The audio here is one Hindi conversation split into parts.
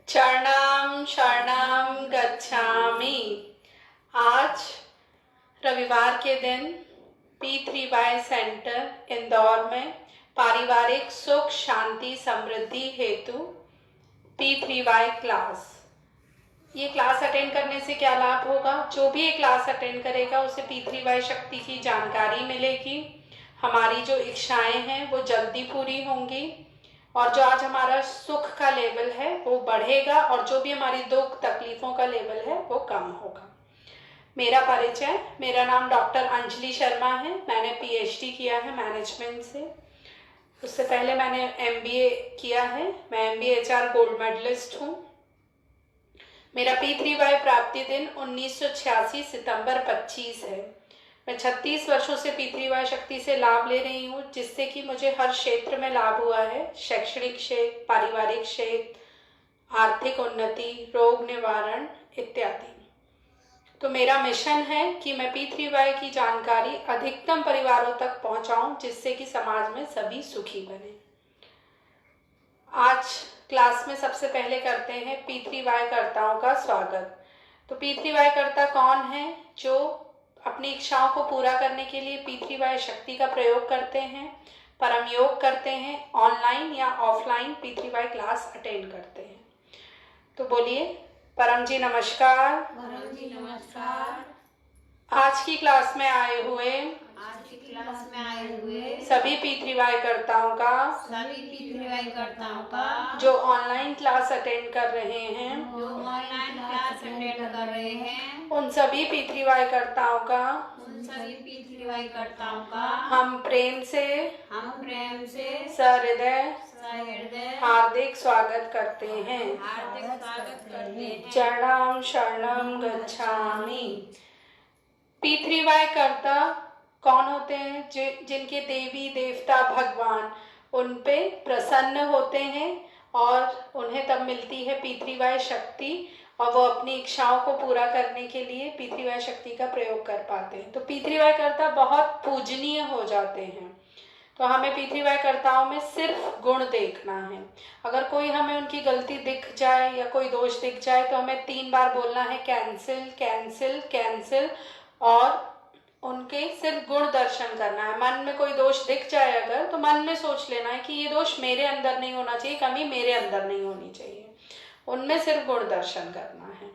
चरणाम शरणम गच्छामि। आज रविवार के दिन P3Y सेंटर इंदौर में पारिवारिक सुख शांति समृद्धि हेतु P3Y क्लास। ये क्लास अटेंड करने से क्या लाभ होगा? जो भी ये क्लास अटेंड करेगा उसे P3Y शक्ति की जानकारी मिलेगी, हमारी जो इच्छाएं हैं वो जल्दी पूरी होंगी और जो आज हमारा सुख का लेवल है वो बढ़ेगा और जो भी हमारी दुख तकलीफों का लेवल है वो कम होगा। मेरा परिचय, मेरा नाम डॉक्टर अंजलि शर्मा है। मैंने PhD किया है मैनेजमेंट से। उससे पहले मैंने MBA किया है। मैं MBA HR गोल्ड मेडलिस्ट हूँ। मेरा P3Y प्राप्ति दिन 1986 सितंबर 25 है। मैं 36 वर्षों से P3Y शक्ति से लाभ ले रही हूँ, जिससे कि मुझे हर क्षेत्र में लाभ हुआ है। शैक्षणिक क्षेत्र, पारिवारिक क्षेत्र, आर्थिक उन्नति, रोग निवारण इत्यादि। तो मेरा मिशन है कि मैं P3Y की जानकारी अधिकतम परिवारों तक पहुंचाऊं, जिससे कि समाज में सभी सुखी बने। आज क्लास में सबसे पहले करते हैं P3Y कर्ताओं का स्वागत। तो P3Y कर्ता कौन है? जो अपनी इच्छाओं को पूरा करने के लिए P3Y शक्ति का प्रयोग करते हैं, परम योग करते हैं, ऑनलाइन या ऑफलाइन P3Y क्लास अटेंड करते हैं। तो बोलिए परम जी नमस्कार। परम जी नमस्कार। आज की क्लास में आए हुए सभी P3Y कर्ताओं का जो ऑनलाइन क्लास अटेंड कर रहे हैं, उन सभी P3Y कर्ताओं का हम प्रेम से सहृदय हार्दिक स्वागत करते हैं। चरणाम शरणम गच्छामि। P3Y कर्ता कौन होते हैं? जिनके देवी देवता भगवान उन पे प्रसन्न होते हैं और उन्हें तब मिलती है P3Y शक्ति और वो अपनी इच्छाओं को पूरा करने के लिए P3Y शक्ति का प्रयोग कर पाते हैं। तो P3Y कर्ता बहुत पूजनीय हो जाते हैं। तो हमें P3Y कर्ताओं में सिर्फ गुण देखना है। अगर कोई हमें उनकी गलती दिख जाए या कोई दोष दिख जाए तो हमें 3 बार बोलना है कैंसिल कैंसिल कैंसिल और उनके सिर्फ गुण दर्शन करना है। मन में कोई दोष दिख जाए अगर तो मन में सोच लेना है कि ये दोष मेरे अंदर नहीं होना चाहिए, कमी मेरे अंदर नहीं होनी चाहिए। उनमें सिर्फ गुण दर्शन करना है।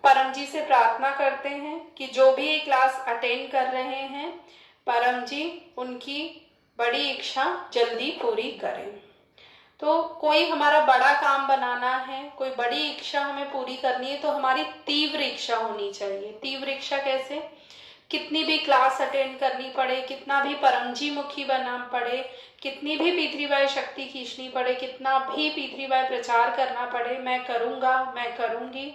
परम जी से प्रार्थना करते हैं कि जो भी ये क्लास अटेंड कर रहे हैं, परम जी उनकी बड़ी इच्छा जल्दी पूरी करें। तो कोई हमारा बड़ा काम बनाना है, कोई बड़ी इच्छा हमें पूरी करनी है तो हमारी तीव्र इच्छा होनी चाहिए। तीव्र इच्छा कैसे? कितनी भी क्लास अटेंड करनी पड़े, कितना भी परमजी मुखी बनना पड़े, कितनी भी P3Y शक्ति खींचनी पड़े, कितना भी P3Y प्रचार करना पड़े, मैं करूँगा, मैं करूँगी,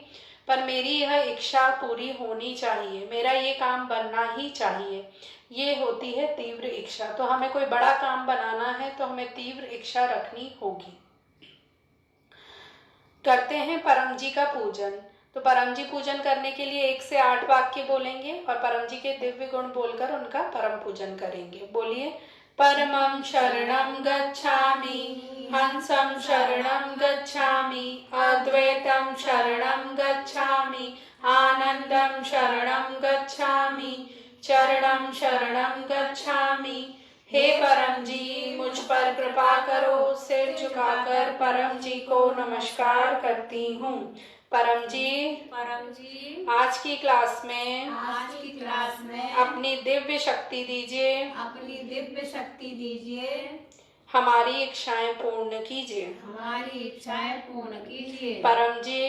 पर मेरी यह इच्छा पूरी होनी चाहिए, मेरा ये काम बनना ही चाहिए। ये होती है तीव्र इच्छा। तो हमें कोई बड़ा काम बनाना है तो हमें तीव्र इच्छा रखनी होगी। करते हैं परम जी का पूजन। तो परम जी पूजन करने के लिए 1 से 8 वाक्य बोलेंगे और परम जी के दिव्य गुण बोलकर उनका परम पूजन करेंगे। बोलिए। परमं शरणं गच्छामि, हंसं शरणं गच्छामि, अद्वैतं शरणं गच्छामि, आनंदं शरणं गच्छामि, चरणं शरणं गच्छामि। हे परम जी, मुझ पर कृपा करो। सिर झुकाकर परम जी को नमस्कार करती हूँ। परम जी, आज की क्लास में अपनी दिव्य शक्ति दीजिए, हमारी इच्छाएं पूर्ण कीजिए। परम जी,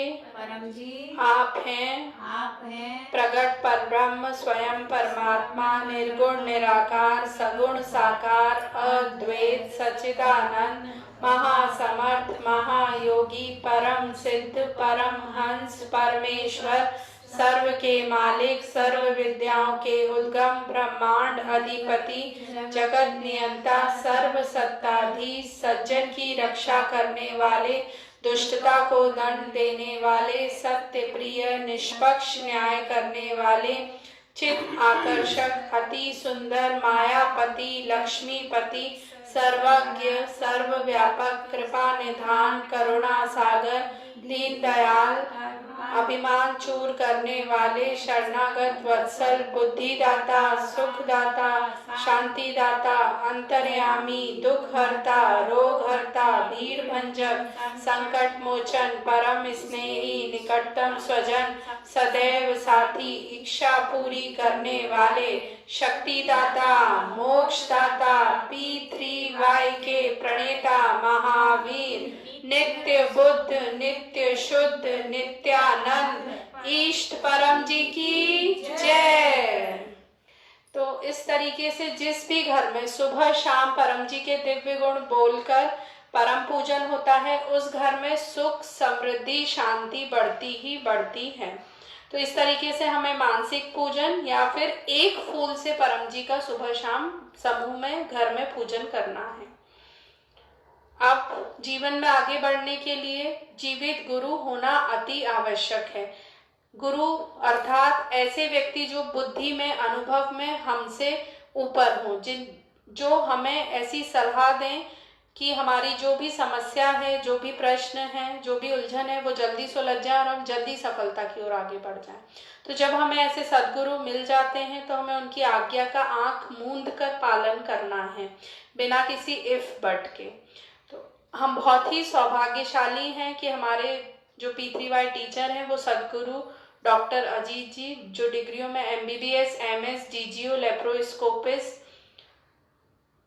आप हैं प्रगट परब्रह्म स्वयं परमात्मा, निर्गुण निराकार सगुण साकार, अद्वैत सच्चिदानंद, महासमर्थ महायोगी, परम सिद्ध परम हंस परमेश्वर, सर्व के मालिक, सर्व विद्याओं के उद्गम, ब्रह्मांड अधिपति, जगत नियंता, सर्व सत्ताधीश, सज्जन की रक्षा करने वाले, दुष्टता को दंड देने वाले, सत्य प्रिय, निष्पक्ष न्याय करने वाले, चित आकर्षक, अति सुंदर, मायापति, लक्ष्मीपति, सर्वज्ञ, सर्वव्यापक, कृपा निधान, करुणा सागर, दीन दयाल, अभिमान चूर करने वाले, शरणागत वत्सल, बुद्धिदाता, सुखदाता, शांतिदाता, अंतर्यामी, दुख हरता, रोग हरता, भीड़ भंजक, संकट मोचन, परम स्नेही, निकटतम स्वजन, सदैव साथी, इच्छा पूरी करने वाले, शक्तिदाता, मोक्षदाता, P3Y के प्रणेता महावीर, नित्य बुद्ध, नित्य शुद्ध, नित्यानंद, इष्ट परम जी की जय। तो इस तरीके से जिस भी घर में सुबह शाम परम जी के दिव्य गुण बोलकर परम पूजन होता है, उस घर में सुख समृद्धि शांति बढ़ती ही बढ़ती है। तो इस तरीके से हमें मानसिक पूजन या फिर एक फूल से परम जी का सुबह शाम समूह में घर में पूजन करना है। अब जीवन में आगे बढ़ने के लिए जीवित गुरु होना अति आवश्यक है। गुरु अर्थात ऐसे व्यक्ति जो बुद्धि में, अनुभव में हमसे ऊपर हों, जो हमें ऐसी सलाह दें कि हमारी जो भी समस्या है, जो भी प्रश्न है, जो भी उलझन है, वो जल्दी सुलझ जाए और हम जल्दी सफलता की ओर आगे बढ़ जाएं। तो जब हमें ऐसे सद्गुरु मिल जाते हैं तो हमें उनकी आज्ञा का आंख मूंद कर पालन करना है, बिना किसी इफ बट के। तो हम बहुत ही सौभाग्यशाली हैं कि हमारे जो P3Y टीचर हैं वो सद्गुरु डॉक्टर अजीत जी, जो डिग्रियों में MBBS, MS, DGO, लेप्रोस्कोपिस्ट,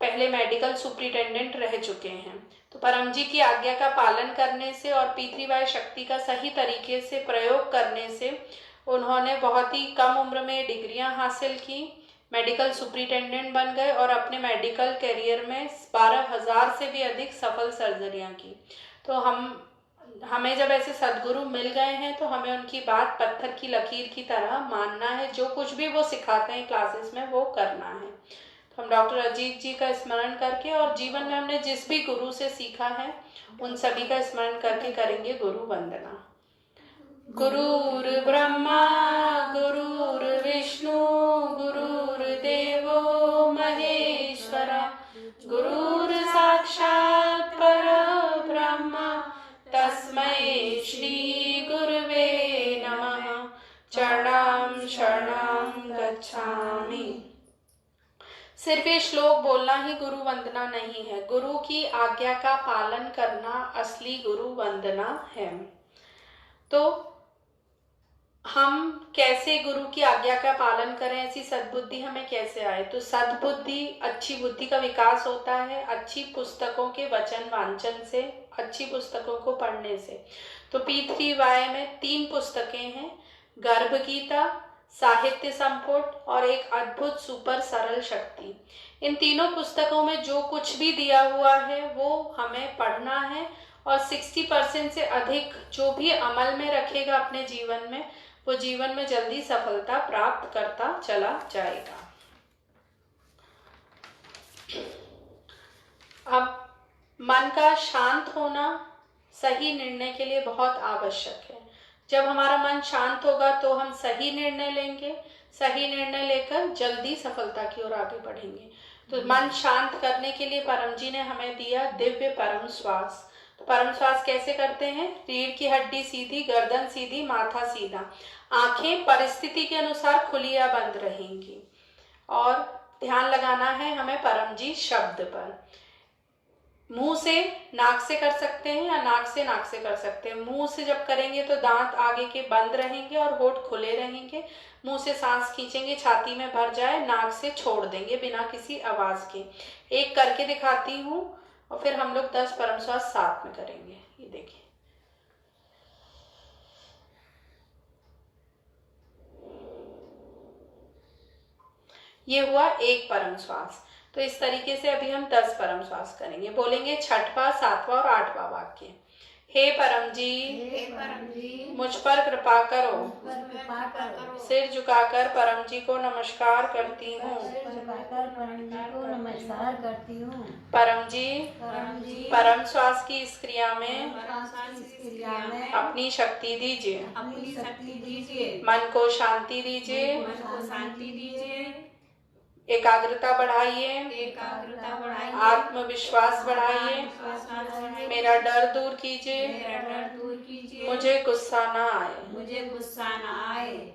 पहले मेडिकल सुप्रिटेंडेंट रह चुके हैं। तो परम जी की आज्ञा का पालन करने से और P3Y शक्ति का सही तरीके से प्रयोग करने से उन्होंने बहुत ही कम उम्र में डिग्रियां हासिल की, मेडिकल सुप्रिटेंडेंट बन गए और अपने मेडिकल करियर में 12,000 से भी अधिक सफल सर्जरियां की। तो हमें जब ऐसे सद्गुरु मिल गए हैं तो हमें उनकी बात पत्थर की लकीर की तरह मानना है। जो कुछ भी वो सिखाते हैं क्लासेस में वो करना है। तो हम डॉक्टर अजीत जी का स्मरण करके और जीवन में हमने जिस भी गुरु से सीखा है उन सभी का स्मरण करके करेंगे गुरु वंदना। गुरुर् ब्रह्मा गुरुर्विष्णु गुरुर्देवो महेश्वरा, गुरुर् साक्षात् परब्रह्म तस्मै श्री गुरुवे नमः। चरणं शरणं गच्छामि। सिर्फ ये श्लोक बोलना ही गुरु वंदना नहीं है, गुरु की आज्ञा का पालन करना असली गुरु वंदना है। तो हम कैसे गुरु की आज्ञा का पालन करें, ऐसी सद्बुद्धि हमें कैसे आए? तो सद्बुद्धि, अच्छी बुद्धि का विकास होता है अच्छी पुस्तकों के वचन वांचन से, अच्छी पुस्तकों को पढ़ने से। तो P3Y में 3 पुस्तकें हैं, गर्भ गीता, साहित्य संपुट और एक अद्भुत सुपर सरल शक्ति। इन तीनों पुस्तकों में जो कुछ भी दिया हुआ है वो हमें पढ़ना है और 60% से अधिक जो भी अमल में रखेगा अपने जीवन में, वो जीवन में जल्दी सफलता प्राप्त करता चला जाएगा। अब मन का शांत होना सही निर्णय के लिए बहुत आवश्यक है। जब हमारा मन शांत होगा तो हम सही निर्णय लेंगे, सही निर्णय लेकर जल्दी सफलता की ओर आगे बढ़ेंगे। तो मन शांत करने के लिए परम जी ने हमें दिया दिव्य परम श्वास। तो परम श्वास कैसे करते हैं? रीढ़ की हड्डी सीधी, गर्दन सीधी, माथा सीधा, आंखें परिस्थिति के अनुसार खुली या बंद रहेंगी और ध्यान लगाना है हमें परम जी शब्द पर। मुंह से नाक से कर सकते हैं या नाक से कर सकते हैं। मुंह से जब करेंगे तो दांत आगे के बंद रहेंगे और होठ खुले रहेंगे। मुंह से सांस खींचेंगे, छाती में भर जाए, नाक से छोड़ देंगे बिना किसी आवाज के। एक करके दिखाती हूँ और फिर हम लोग 10 परम श्वास साथ में करेंगे। ये देखिए, ये हुआ एक परम श्वास। तो इस तरीके से अभी हम 10 परम श्वास करेंगे। बोलेंगे 6वां, 7वां और 8वां वाक्य। हे परम जी, मुझ पर कृपा करो, सिर झुकाकर परम जी को नमस्कार करती हूँ। परम जी, परम श्वास की इस क्रिया में अपनी शक्ति दीजिए, मन को शांति दीजिए, एकाग्रता बढ़ाइए, आत्मविश्वास बढ़ाइए, मेरा डर दूर कीजिए, मुझे गुस्सा ना आए।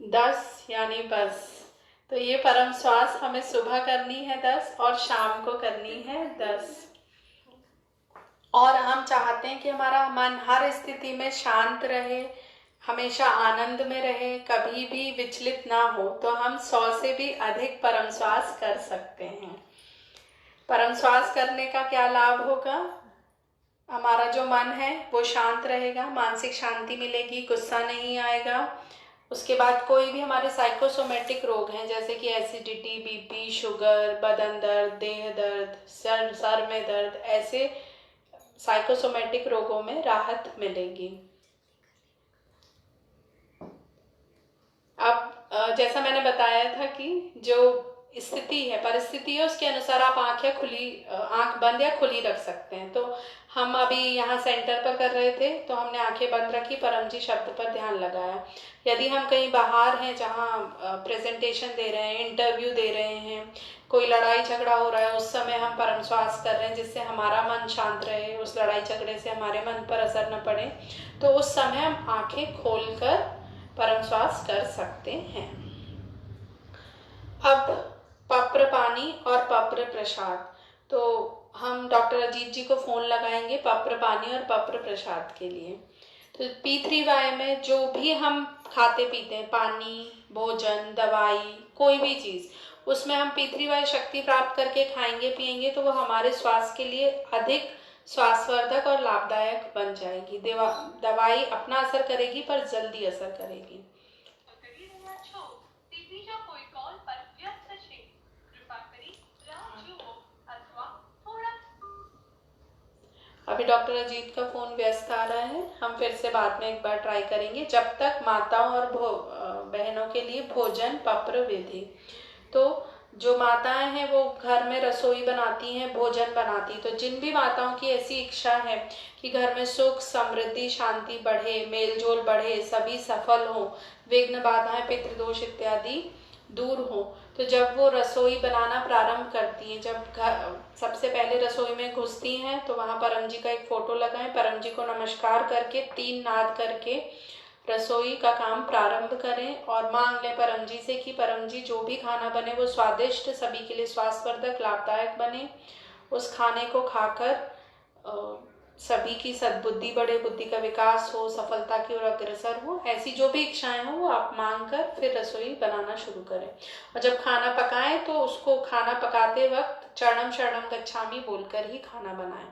दस यानी बस। तो ये परम श्वास हमें सुबह करनी है 10 और शाम को करनी है 10। और हम चाहते हैं कि हमारा मन हर स्थिति में शांत रहे, हमेशा आनंद में रहे, कभी भी विचलित ना हो। तो हम 100 से भी अधिक परम श्वास कर सकते हैं। परम श्वास करने का क्या लाभ होगा? हमारा जो मन है वो शांत रहेगा, मानसिक शांति मिलेगी, गुस्सा नहीं आएगा। उसके बाद कोई भी हमारे साइकोसोमेटिक रोग हैं जैसे कि एसिडिटी, बीपी, शुगर, बदन दर्द, देह दर्द, सर में दर्द, ऐसे साइकोसोमेटिक रोगों में राहत मिलेगी। अब जैसा मैंने बताया था कि जो स्थिति है, परिस्थिति है, उसके अनुसार आप आंख बंद या खुली रख सकते हैं। तो हम अभी यहाँ सेंटर पर कर रहे थे तो हमने आंखें बंद रखी, परम जी शब्द पर ध्यान लगाया। यदि हम कहीं बाहर हैं जहाँ प्रेजेंटेशन दे रहे हैं, इंटरव्यू दे रहे हैं, कोई लड़ाई झगड़ा हो रहा है, उस समय हम परम श्वास कर रहे हैं जिससे हमारा मन शांत रहे, उस लड़ाई झगड़े से हमारे मन पर असर न पड़े, तो उस समय हम आंखें खोलकर परम श्वास कर सकते हैं। अब पप्र पानी और पप्र प्रसाद। तो हम डॉक्टर अजीत जी को फ़ोन लगाएंगे पप्र पानी और पप्र प्रसाद के लिए। तो P3Y में जो भी हम खाते पीते हैं, पानी, भोजन, दवाई, कोई भी चीज़, उसमें हम P3Y शक्ति प्राप्त करके खाएंगे पिएंगे तो वो हमारे स्वास्थ्य के लिए अधिक स्वास्थ्यवर्धक और लाभदायक बन जाएगी। दवाई अपना असर करेगी पर जल्दी असर करेगी। अभी डॉक्टर अजीत का फ़ोन व्यस्त आ रहा है, हम फिर से बाद में एक बार ट्राई करेंगे। जब तक माताओं और बहनों के लिए भोजन पप्र विधि। तो जो माताएं हैं वो घर में रसोई बनाती हैं, भोजन बनाती, तो जिन भी माताओं की ऐसी इच्छा है कि घर में सुख समृद्धि शांति बढ़े, मेलजोल बढ़े, सभी सफल हो, विघ्न बाधाएं पितृदोष इत्यादि दूर हो, तो जब वो रसोई बनाना प्रारंभ करती हैं, जब सबसे पहले रसोई में घुसती हैं तो वहाँ परम जी का एक फोटो लगाएं, परम जी को नमस्कार करके 3 नाद करके रसोई का काम प्रारंभ करें और मांग लें परम जी से कि परम जी जो भी खाना बने वो स्वादिष्ट, सभी के लिए स्वास्थ्यवर्धक लाभदायक बने। उस खाने को खाकर सभी की सद्बुद्धि बढ़े, बुद्धि का विकास हो, सफलता की ओर अग्रसर हो, ऐसी जो भी इच्छाएं हो वो आप मांग कर फिर रसोई बनाना शुरू करें। और जब खाना पकाएं तो उसको खाना पकाते वक्त चरणम शरणम गच्छामि बोलकर ही खाना बनाएं।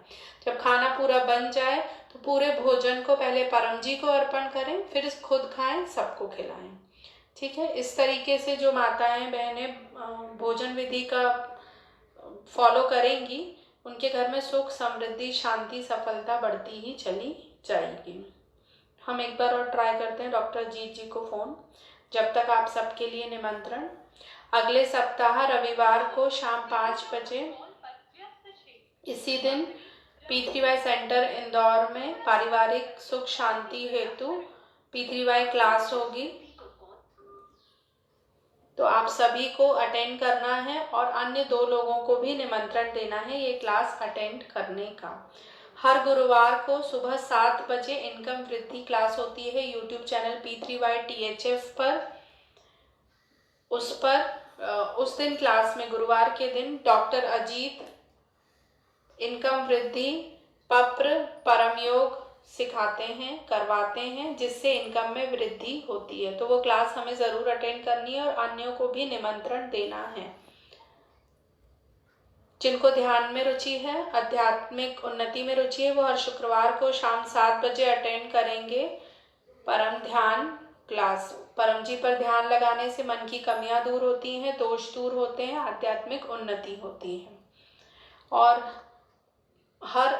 जब खाना पूरा बन जाए तो पूरे भोजन को पहले परम जी को अर्पण करें, फिर खुद खाएं, सबको खिलाएं। ठीक है, इस तरीके से जो माताएं बहनें भोजन विधि का फॉलो करेंगी उनके घर में सुख समृद्धि शांति सफलता बढ़ती ही चली जाएगी। हम एक बार और ट्राई करते हैं डॉक्टर जीत जी को फ़ोन। जब तक आप सबके लिए निमंत्रण, अगले सप्ताह रविवार को शाम 5 बजे इसी दिन P3Y सेंटर इंदौर में पारिवारिक सुख शांति हेतु P3Y क्लास होगी, तो आप सभी को अटेंड करना है और अन्य 2 लोगों को भी निमंत्रण देना है ये क्लास अटेंड करने का। हर गुरुवार को सुबह 7 बजे इनकम वृद्धि क्लास होती है यूट्यूब चैनल P3Y THF पर। उस दिन क्लास में गुरुवार के दिन डॉक्टर अजीत इनकम वृद्धि पप्र परम योग सिखाते हैं, करवाते हैं, जिससे इनकम में वृद्धि होती है। तो वो क्लास हमें ज़रूर अटेंड करनी है और अन्यों को भी निमंत्रण देना है। जिनको ध्यान में रुचि है, आध्यात्मिक उन्नति में रुचि है, वो हर शुक्रवार को शाम 7 बजे अटेंड करेंगे परम ध्यान क्लास। परम जी पर ध्यान लगाने से मन की कमियां दूर होती हैं, दोष दूर होते हैं, आध्यात्मिक उन्नति होती है। और हर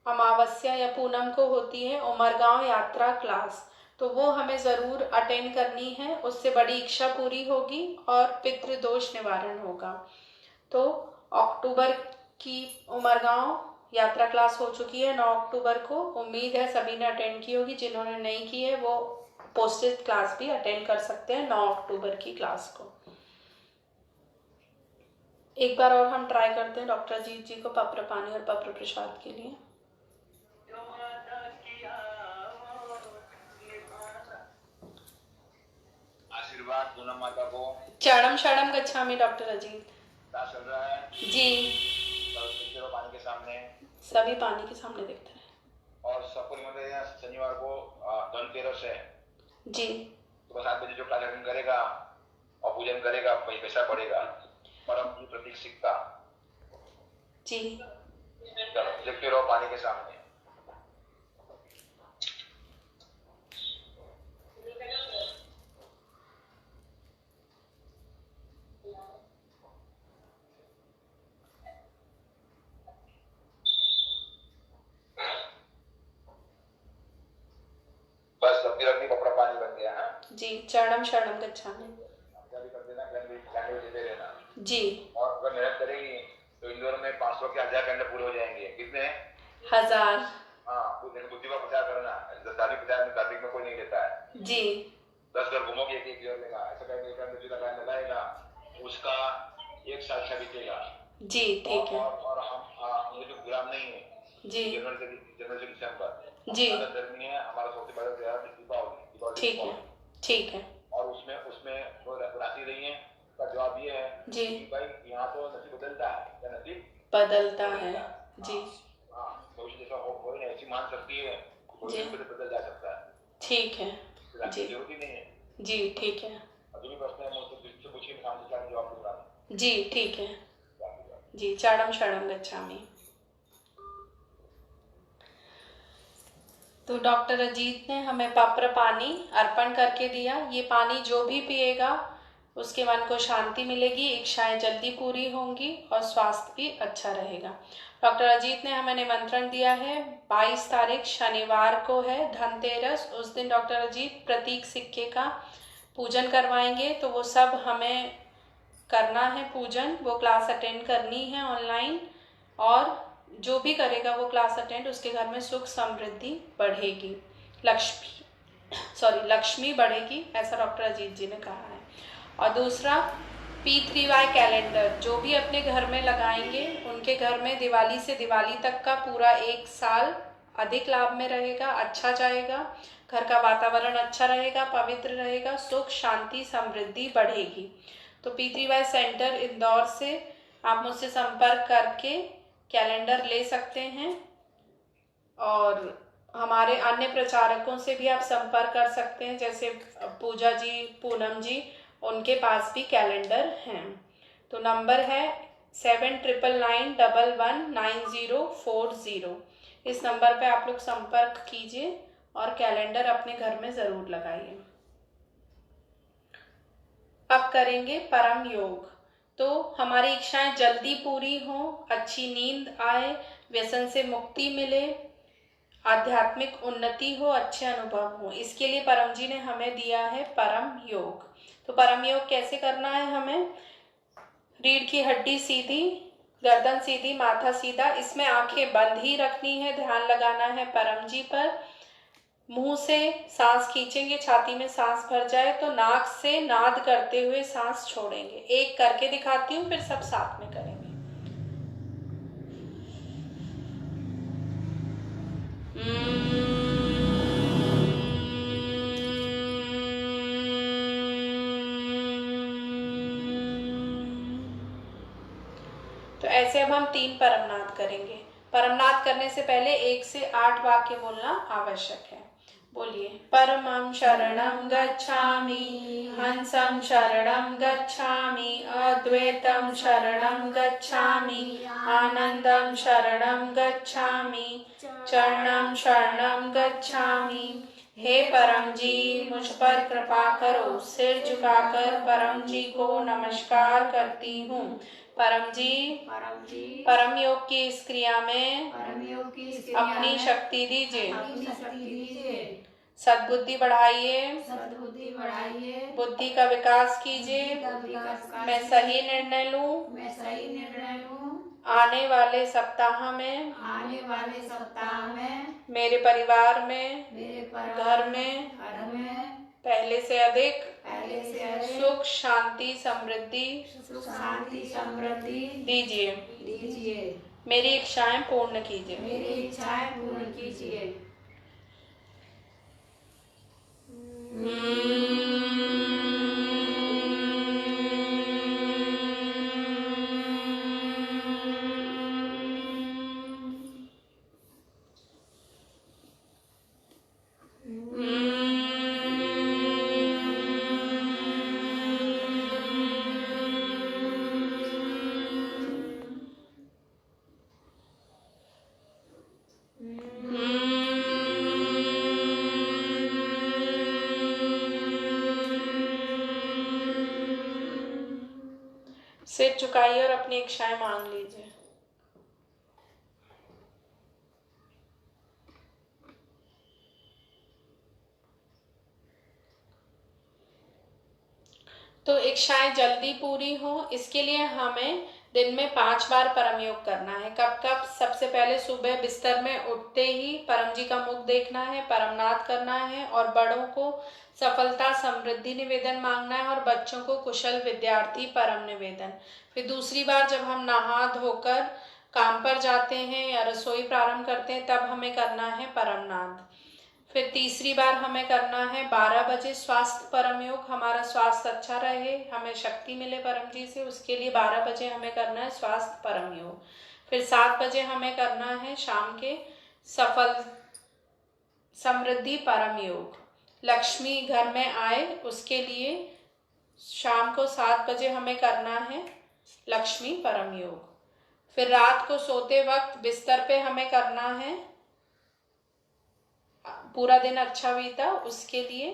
अमावस्या या पूनम को होती है उमरगांव यात्रा क्लास, तो वो हमें ज़रूर अटेंड करनी है, उससे बड़ी इच्छा पूरी होगी और पितृदोष निवारण होगा। तो अक्टूबर की उमरगांव यात्रा क्लास हो चुकी है 9 अक्टूबर को, उम्मीद है सभी ने अटेंड की होगी। जिन्होंने नहीं की है वो पोस्टेड क्लास भी अटेंड कर सकते हैं 9 अक्टूबर की क्लास को। एक बार और हम ट्राई करते हैं डॉक्टर जीत जी को पप्र पानी और पप्र प्रसाद के लिए। आशीर्वाद पूनम माता को। चरणम शरणम गच्छामि डॉक्टर अजीत। क्या चल रहा है जी, पानी के सामने, सभी पानी के सामने देखते हैं। और सबको निमंत्रण है शनिवार को धनतेरस है जी, सुबह 7 बजे जो क्लास अटेंड करेगा और पूजन करेगा पैसा बढ़ेगा, परम की प्रतीक सिक्का जी। देखते रहो पानी के सामने। बस सबकी रखनी कपड़ा पानी बन गया है जी। चरणम शरणम गच्छामि कर देना, कैंडल देते रहना जी। और अगर मेहनत करेगी तो इंदौर में 500 के 1000 कैंडल पूरे हो जाएंगे। कितने? 1000। हाँ, बुद्धि का प्रचार करना। धार्मिक प्रचार में धार्मिक में कोई नहीं देता है जी। 10 घर घूमोगे एक घर लेगा, ऐसा करके लगाएगा, उसका 1 साल अच्छा बीतेगा जी। ठीक है। और हम जो गुलाम नहीं है जी। जनवरी से दिसंबर जी। धर्मी है, हमारा सबसे बड़ा त्योहार दीपावली। ठीक है, ठीक है। और उसमें वो राशि रही है का जवाब ये है जी कि भाई यहाँ तो नसीब बदलता है, क्या नसीब बदलता है जी। हाँ, भविष्य जैसा हो ना ऐसी मान सकती है, जी। बदल जा सकता है। ठीक है जी। जरूरत ही नहीं है जी। ठीक है जो भी प्रश्न है मुझसे पूछिए, मैं जवाब दूंगा जी। ठीक है जी। चरणम शरणम गच्छामि। तो डॉक्टर अजीत ने हमें पप्र पानी अर्पण करके दिया। ये पानी जो भी पिएगा उसके मन को शांति मिलेगी, इच्छाएं जल्दी पूरी होंगी और स्वास्थ्य भी अच्छा रहेगा। डॉक्टर अजीत ने हमें निमंत्रण दिया है, 22 तारीख शनिवार को है धनतेरस। उस दिन डॉक्टर अजीत प्रतीक सिक्के का पूजन करवाएंगे, तो वो सब हमें करना है पूजन, वो क्लास अटेंड करनी है ऑनलाइन, और जो भी करेगा वो क्लास अटेंड, उसके घर में सुख समृद्धि बढ़ेगी, लक्ष्मी बढ़ेगी, ऐसा डॉक्टर अजीत जी ने कहा है। और दूसरा P3Y कैलेंडर, जो भी अपने घर में लगाएंगे उनके घर में दिवाली से दिवाली तक का पूरा 1 साल अधिक लाभ में रहेगा, अच्छा जाएगा, घर का वातावरण अच्छा रहेगा, पवित्र रहेगा, सुख शांति समृद्धि बढ़ेगी। तो P3Y सेंटर इंदौर से आप मुझसे संपर्क करके कैलेंडर ले सकते हैं, और हमारे अन्य प्रचारकों से भी आप संपर्क कर सकते हैं, जैसे पूजा जी, पूनम जी, उनके पास भी कैलेंडर हैं। तो नंबर है 7999119040। इस नंबर पे आप लोग संपर्क कीजिए और कैलेंडर अपने घर में ज़रूर लगाइए। अब करेंगे परम योग। तो हमारी इच्छाएं जल्दी पूरी हों, अच्छी नींद आए, व्यसन से मुक्ति मिले, आध्यात्मिक उन्नति हो, अच्छे अनुभव हो, इसके लिए परम जी ने हमें दिया है परम योग। तो परम योग कैसे करना है हमें? रीढ़ की हड्डी सीधी, गर्दन सीधी, माथा सीधा, इसमें आंखें बंद ही रखनी है, ध्यान लगाना है परम जी पर। मुंह से सांस खींचेंगे, छाती में सांस भर जाए तो नाक से नाद करते हुए सांस छोड़ेंगे। एक करके दिखाती हूँ, फिर सब साथ में करेंगे। तो ऐसे अब हम 3 परमनाद करेंगे। परमनाद करने से पहले 1 से 8 वाक्य बोलना आवश्यक है। बोलिए। परमं शरणं गच्छामि, हंसं शरणं गच्छामि, अद्वैतं शरणं गच्छामि, आनंदं शरणं गच्छामि, चरणं शरणं गच्छामि। हे परम जी, मुझ पर कृपा करो। सिर झुकाकर परम जी को नमस्कार करती हूँ। परम जी, परम योग की इस क्रिया में अपनी शक्ति दीजिए, सद्बुद्धि बढ़ाइए, बुद्धि का विकास कीजिए, मैं सही निर्णय लूं। आने वाले सप्ताह में मेरे परिवार में, घर में पहले से अधिक सुख शांति समृद्धि दीजिए। मेरी इच्छाएं पूर्ण कीजिए। सिर झुकाइए और अपनी इच्छाएं मांग लीजिए। तो इच्छाएं जल्दी पूरी हो, इसके लिए हमें दिन में 5 बार परम योग करना है। कब कब? सबसे पहले सुबह बिस्तर में उठते ही परम जी का मुख देखना है, परमनाद करना है, और बड़ों को सफलता समृद्धि निवेदन मांगना है, और बच्चों को कुशल विद्यार्थी परम निवेदन। फिर दूसरी बार जब हम नहा धोकर काम पर जाते हैं या रसोई प्रारंभ करते हैं, तब हमें करना है परमनाद। फिर तीसरी बार हमें करना है 12 बजे स्वास्थ्य परम योग, हमारा स्वास्थ्य अच्छा रहे, हमें शक्ति मिले परम जी से, उसके लिए 12 बजे हमें करना है स्वास्थ्य परम योग। फिर 7 बजे हमें करना है शाम के सफल समृद्धि परम योग। लक्ष्मी घर में आए, उसके लिए शाम को 7 बजे हमें करना है लक्ष्मी परम योग। फिर रात को सोते वक्त बिस्तर पे हमें करना है पूरा दिन अच्छा बीता, उसके लिए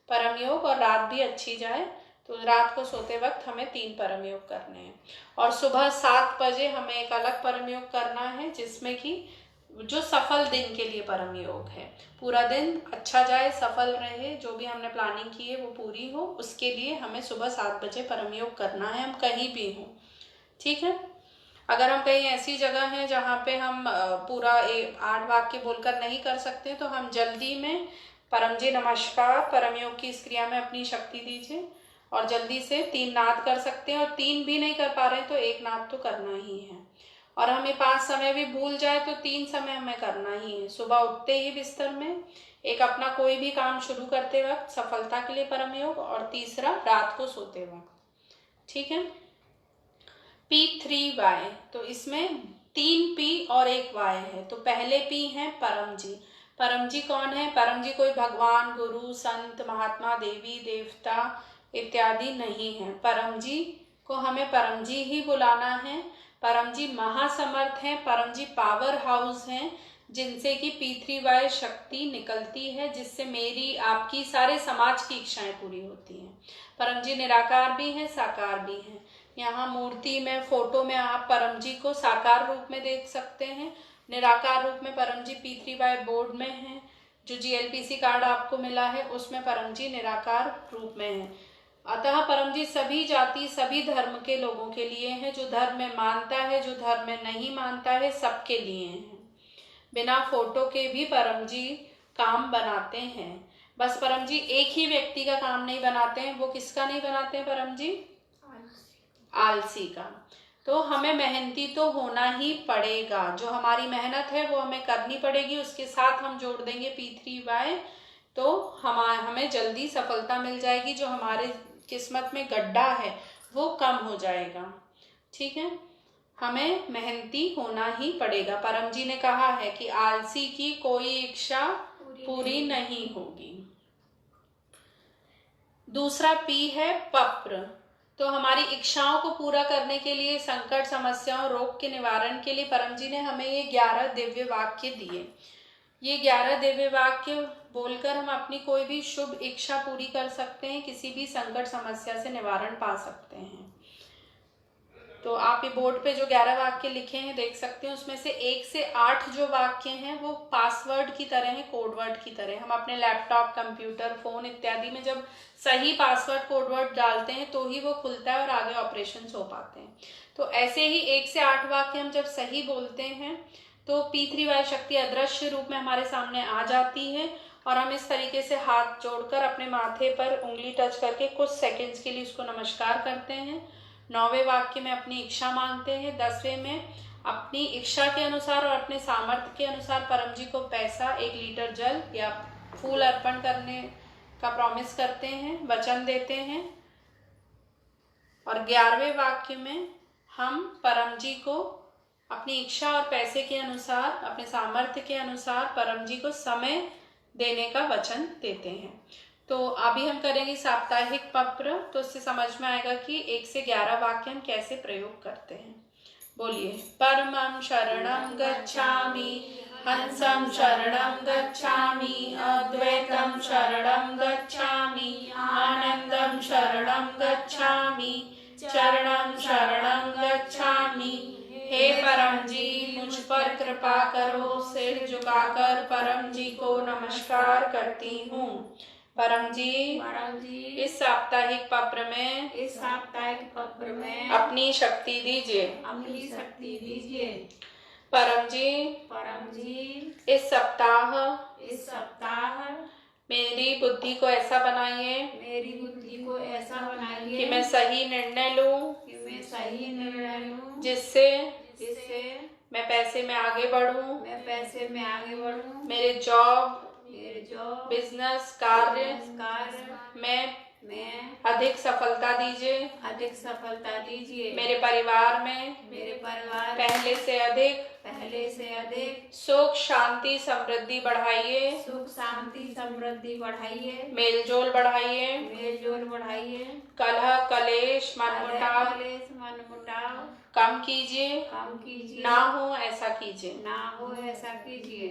परम योग, और रात भी अच्छी जाए तो रात को सोते वक्त हमें 3 परम योग करने हैं और सुबह 7 बजे हमें एक अलग परम योग करना है, जिसमें कि जो सफल दिन के लिए परम योग है, पूरा दिन अच्छा जाए, सफल रहे, जो भी हमने प्लानिंग की है वो पूरी हो, उसके लिए हमें सुबह 7 बजे परम योग करना है, हम कहीं भी हों। ठीक है। अगर हम कहीं ऐसी जगह हैं जहाँ पे हम पूरा 8 वाक्य बोलकर नहीं कर सकते, तो हम जल्दी में परम जी नमस्कार परम योग की इस क्रिया में अपनी शक्ति दीजिए और जल्दी से 3 नाद कर सकते हैं, और 3 भी नहीं कर पा रहे हैं तो 1 नाद तो करना ही है। और हमें 5 समय भी भूल जाए तो 3 समय हमें करना ही है। सुबह उठते ही बिस्तर में एक अपना कोई भी काम शुरू करते वक्त सफलता के लिए परम योग, और तीसरा रात को सोते वक्त। ठीक है। P3Y, तो इसमें 3 P और 1 Y है। तो पहले P है परम जी। परम जी कौन है? परम जी कोई भगवान, गुरु, संत, महात्मा, देवी, देवता इत्यादि नहीं है। परम जी को हमें परम जी ही बुलाना है। परम जी महासमर्थ हैं, परम जी पावर हाउस हैं, जिनसे कि P3Y शक्ति निकलती है, जिससे मेरी आपकी सारे समाज की इच्छाएं पूरी होती हैं। परम जी निराकार भी हैं, साकार भी हैं। यहाँ मूर्ति में, फोटो में आप परम जी को साकार रूप में देख सकते हैं, निराकार रूप में परम जी P3Y बोर्ड में हैं। जो GLPC कार्ड आपको मिला है उसमें परम जी निराकार रूप में है। अतः परम जी सभी जाति, सभी धर्म के लोगों के लिए हैं, जो धर्म में मानता है, जो धर्म में नहीं मानता है, सबके लिए हैं। बिना फोटो के भी परम जी काम बनाते हैं। बस परम जी एक ही व्यक्ति का काम नहीं बनाते हैं। वो किसका नहीं बनाते हैं परम जी? आलसी का। तो हमें मेहनती तो होना ही पड़ेगा। जो हमारी मेहनत है वो हमें करनी पड़ेगी, उसके साथ हम जोड़ देंगे P3Y, तो हमें जल्दी सफलता मिल जाएगी। जो हमारे किस्मत में गड्ढा है वो कम हो जाएगा। ठीक है। हमें मेहनती होना ही पड़ेगा। परम जी ने कहा है कि आलसी की कोई इच्छा पूरी नहीं होगी। दूसरा P है पप्र। तो हमारी इच्छाओं को पूरा करने के लिए, संकट, समस्याओं, रोग के निवारण के लिए परम जी ने हमें ये 11 दिव्य वाक्य दिए। ये 11 दिव्य वाक्य बोलकर हम अपनी कोई भी शुभ इच्छा पूरी कर सकते हैं, किसी भी संकट समस्या से निवारण पा सकते हैं। तो आप ये बोर्ड पे जो 11 वाक्य लिखे हैं देख सकते हैं। उसमें से 1 से 8 जो वाक्य हैं वो पासवर्ड की तरह है, कोडवर्ड की तरह। हम अपने लैपटॉप, कंप्यूटर, फोन इत्यादि में जब सही पासवर्ड, कोडवर्ड डालते हैं तो ही वो खुलता है और आगे ऑपरेशन हो पाते हैं। तो ऐसे ही 1 से 8 वाक्य हम जब सही बोलते हैं तो P3Y शक्ति अदृश्य रूप में हमारे सामने आ जाती है, और हम इस तरीके से हाथ जोड़कर अपने माथे पर उंगली टच करके कुछ सेकंड्स के लिए उसको नमस्कार करते हैं। 9वें वाक्य में अपनी इच्छा मांगते हैं। 10वें में अपनी इच्छा के अनुसार और अपने सामर्थ्य के अनुसार परम जी को पैसा, 1 लीटर जल या फूल अर्पण करने का प्रॉमिस करते हैं, वचन देते हैं। और 11वें वाक्य में हम परम जी को अपनी इच्छा और पैसे के अनुसार, अपने सामर्थ्य के अनुसार परम जी को समय देने का वचन देते हैं। तो अभी हम करेंगे साप्ताहिक पप्र, तो इससे समझ में आएगा कि 1 से 11 वाक्य हम कैसे प्रयोग करते हैं। बोलिए। परमं शरणं गच्छामि, हंसं शरणं गच्छामि, अद्वैतं शरणं गच्छामि, आनंदं शरणं गच्छामि, चरणं शरणं गच्छामि। हे परम जी मुझ पर कृपा करो। सिर झुकाकर परम जी को नमस्कार करती हूँ। परम जी इस साप्ताहिक पप्र में अपनी शक्ति दीजिए। परम जी इस सप्ताह मेरी बुद्धि को ऐसा बनाइए कि मैं सही निर्णय लूं, जिससे मैं पैसे में आगे बढ़ूं। मेरे जॉब, बिजनेस, कार्य में अधिक सफलता दीजिए। मेरे परिवार में पहले से अधिक सुख, शांति, समृद्धि बढ़ाइए। मेलजोल बढ़ाइए। कलह, कलेश, मनमुटाव कम कीजिए। ना हो ऐसा कीजिए।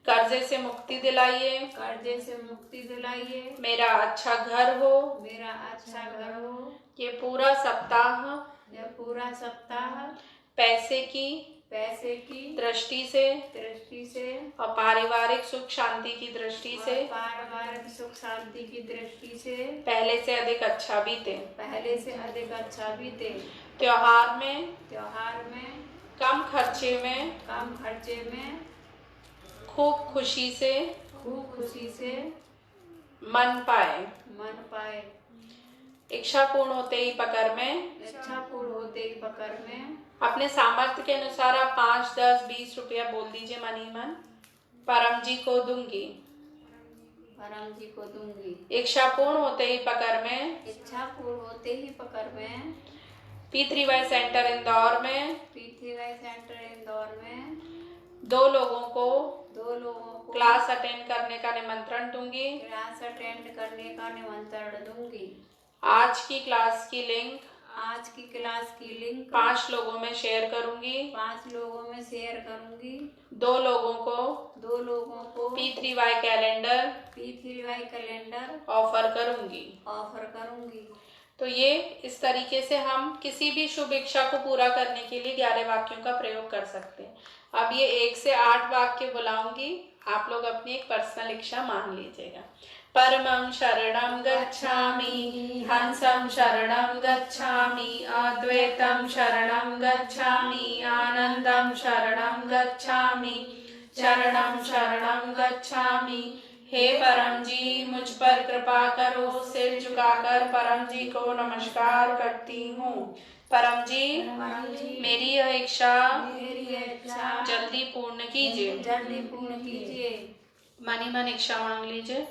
कर्जे से मुक्ति दिलाइए, कर्जे से मुक्ति दिलाइए, मेरा अच्छा घर हो, मेरा अच्छा घर हो, ये पूरा सप्ताह यह पूरा सप्ताह पैसे की दृष्टि से और पारिवारिक सुख शांति की दृष्टि से पारिवारिक सुख शांति की दृष्टि से पहले से अधिक अच्छा बीते। त्योहार में कम खर्चे में खूब खुशी से मन पाए। इच्छा पूर्ण होते ही पकर में अपने सामर्थ्य के अनुसार आप 5, 10, 20 रुपया बोल दीजिए मन ही मन। परम जी को दूंगी। इच्छा पूर्ण होते ही पकर में P3Y सेंटर इंदौर में 2 लोगों को क्लास अटेंड करने का निमंत्रण दूंगी। आज की क्लास की लिंक 5 लोगों में शेयर करूंगी। 2 लोगों को P3Y कैलेंडर ऑफर करूंगी। तो ये इस तरीके से हम किसी भी शुभ इच्छा को पूरा करने के लिए 11 वाक्यों का प्रयोग कर सकते हैं। अब ये 1 से 8 वाक्य बुलाऊंगी, आप लोग अपनी एक पर्सनल इच्छा मान लीजिएगा। परमं शरणं गच्छामि, हंसं शरणं गच्छामि, अद्वैतं शरणं गच्छामि, आनंदं शरणं गच्छामि, शरणं गच्छामि। हे परम जी, मुझ पर कृपा करो। सिर झुकाकर परम जी को नमस्कार करती हूँ। परम जी, मेरी यह इच्छा जल्दी पूर्ण कीजिए। मन ही मन इच्छा मांग लीजिए।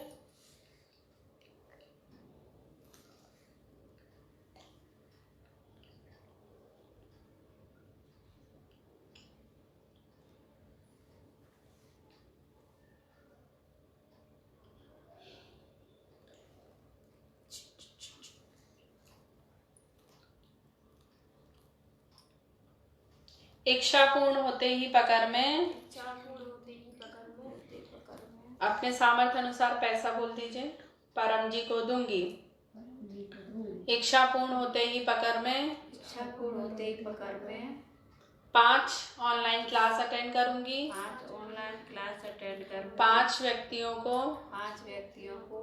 इच्छा पूर्ण होते ही पकर में अपने सामर्थ्य अनुसार पैसा बोल दीजिए। परम जी को दूंगी। इच्छा पूर्ण होते ही पकर में 5 ऑनलाइन क्लास अटेंड करूंगी। 5 व्यक्तियों को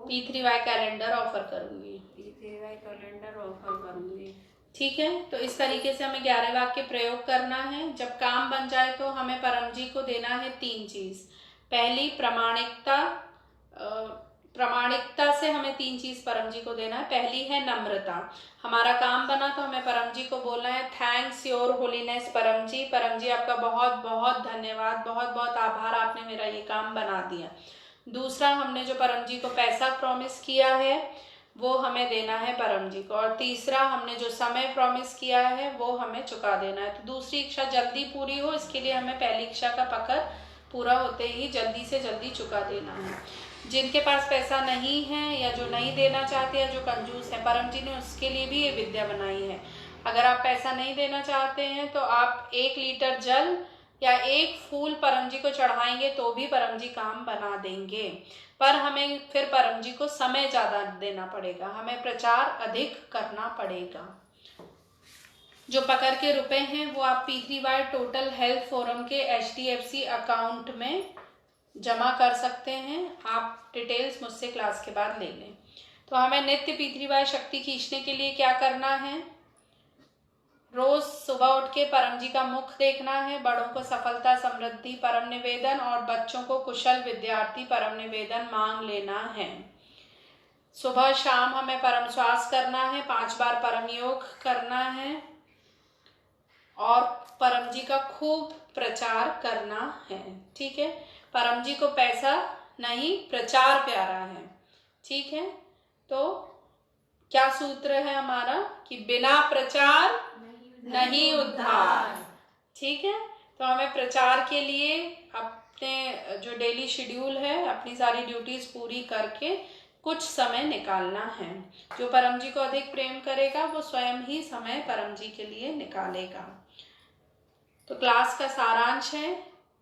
P3Y कैलेंडर ऑफर करूंगी। ठीक है, तो इस तरीके से हमें 11 वाक्य प्रयोग करना है। जब काम बन जाए तो हमें परम जी को देना है 3 चीज। पहली प्रामाणिकता से हमें 3 चीज परम जी को देना है। पहली है नम्रता। हमारा काम बना तो हमें परम जी को बोलना है थैंक्स योर होलीनेस परम जी। परम जी आपका बहुत बहुत धन्यवाद, बहुत बहुत आभार, आपने मेरा ये काम बना दिया। दूसरा, हमने जो परम जी को पैसा प्रॉमिस किया है वो हमें देना है परम जी को। और तीसरा, हमने जो समय प्रॉमिस किया है वो हमें चुका देना है। तो दूसरी इच्छा जल्दी पूरी हो, इसके लिए हमें पहली इच्छा का पकड़ पूरा होते ही जल्दी से जल्दी चुका देना है। जिनके पास पैसा नहीं है या जो नहीं देना चाहते या जो कंजूस है, परम जी ने उसके लिए भी ये विद्या बनाई है। अगर आप पैसा नहीं देना चाहते हैं तो आप 1 लीटर जल या 1 फूल परम जी को चढ़ाएंगे तो भी परम जी काम बना देंगे। पर हमें फिर परम जी को समय ज्यादा देना पड़ेगा, हमें प्रचार अधिक करना पड़ेगा। जो पकड़ के रुपए हैं वो आप P3Y टोटल हेल्थ फोरम के HDFC अकाउंट में जमा कर सकते हैं। आप डिटेल्स मुझसे क्लास के बाद ले लें। तो हमें नित्य P3Y शक्ति खींचने के लिए क्या करना है? रोज सुबह उठ के परम जी का मुख देखना है। बड़ों को सफलता समृद्धि परम निवेदन और बच्चों को कुशल विद्यार्थी परम निवेदन मांग लेना है। सुबह शाम हमें परम श्वास करना है, 5 बार परम योग करना है और परम जी का खूब प्रचार करना है। ठीक है, परम जी को पैसा नहीं प्रचार प्यारा है। ठीक है, तो क्या सूत्र है हमारा कि बिना प्रचार नहीं उद्धार। ठीक है, तो हमें प्रचार के लिए अपने जो डेली शेड्यूल है, अपनी सारी ड्यूटीज पूरी करके कुछ समय निकालना है। जो परम जी को अधिक प्रेम करेगा वो स्वयं ही समय परम जी के लिए निकालेगा। तो क्लास का सारांश है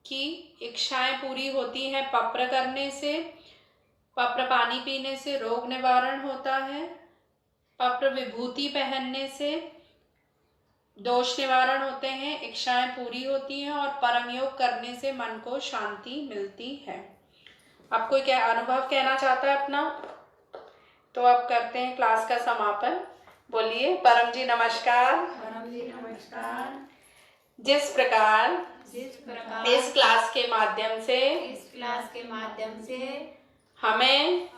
की इच्छाएं पूरी होती हैं पप्र करने से। पप्र पानी पीने से रोग निवारण होता है। पप्र विभूति पहनने से दोष निवारण होते हैं, इच्छाएं पूरी होती हैं और परम योग करने से मन को शांति मिलती है। आप कोई क्या अनुभव कहना चाहता है अपना? तो अब करते हैं क्लास का समापन। बोलिए परम जी नमस्कार। परम जी नमस्कार। जिस प्रकार जिस प्रकार इस क्लास के माध्यम से हमें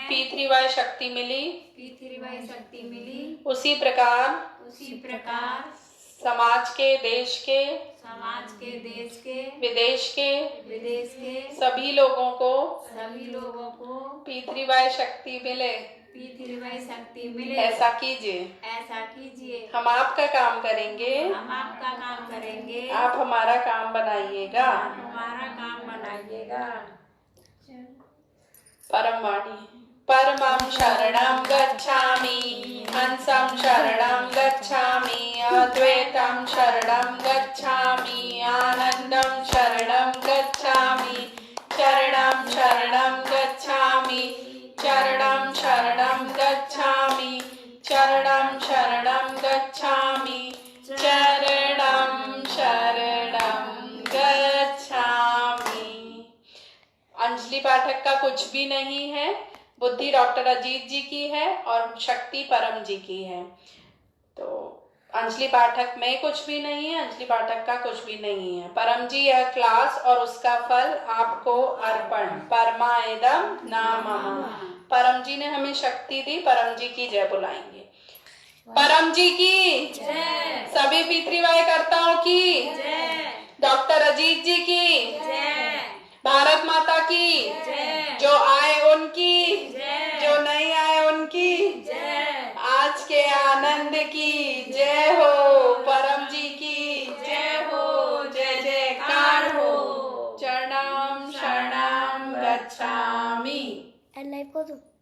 P3Y शक्ति मिली, P3Y शक्ति मिली, उसी प्रकार समाज के, देश के, विदेश के सभी लोगों को P3Y शक्ति मिले। ऐसा कीजिए। हम आपका काम करेंगे, आप हमारा काम बनाइएगा। परम वाणी। परमं शरणं गच्छामि, हंसं शरणं गच्छामि, अद्वैतं शरणं गच्छामि, आनंदं शरणं गच्छामि, चरणं शरणं गच्छामि, चरणं शरणं गच्छामि, चरणं शरणं गच्छामि, चरणं शरणं गच्छामि। अंजलि पाठक का कुछ भी नहीं है, बुद्धि डॉक्टर अजीत जी की है और शक्ति परम जी की है। तो अंजलि पाठक में कुछ भी नहीं है, अंजलि पाठक का कुछ भी नहीं है। परम जी यह क्लास और उसका फल आपको अर्पण। परमायदम नामः। परम जी ने हमें शक्ति दी, परम जी की जय बुलाएंगे। परम जी की जय। सभी P3Y कर्ताओं की जय। डॉक्टर अजीत जी की जय। भारत माता की जय। जो आए उनकी जय, जो नहीं आए उनकी जय। आज के आनंद की जय हो, परम जी की जय हो, जय जयकार हो। चरणं शरणं गच्छामि। And I put